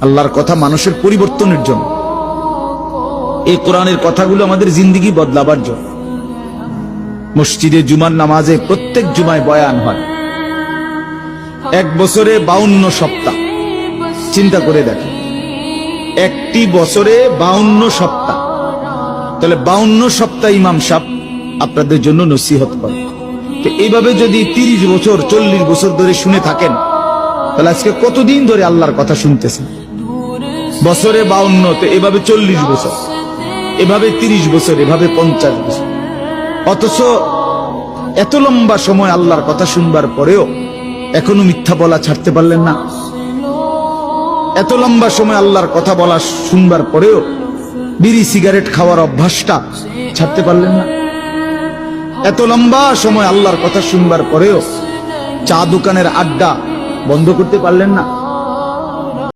আল্লাহর কথা মানুষের পরিবর্তনের জন্য। এই কোরআনের কথাগুলো আমাদের জিন্দেগি বদলাবার জন্য। মসজিদে জুমার নামাজে প্রত্যেক জুমায় বয়ান হয়। এক বছরে 52 সপ্তাহ, চিন্তা করে দেখেন, একটি বছরে 52 সপ্তাহ। তাহলে 52 সপ্তাহ ইমাম সাহেব আপনাদের জন্য নসিহত করে। তো এইভাবে যদি 30 বছর 40 বছর ধরে শুনে থাকেন, তাহলে আজকে কতদিন ধরে আল্লাহর কথা শুনতেছেন? বছরে 52, তো এভাবে 40 বছর, এভাবে 30 বছর, এভাবে 50 বছর। অথচ এত লম্বা সময় আল্লাহর কথা শুনবার পরেও এখনো মিথ্যা বলা ছাড়তে পারলেন না। এত লম্বা সময় আল্লাহর কথা বলা শুনবার পরেও বিড়ি সিগারেট খাওয়ার অভ্যাসটা ছাড়তে পারলেন না। এত লম্বা সময় আল্লাহর কথা শুনবার পরেও চা দোকানের আড্ডা বন্ধ করতে পারলেন না।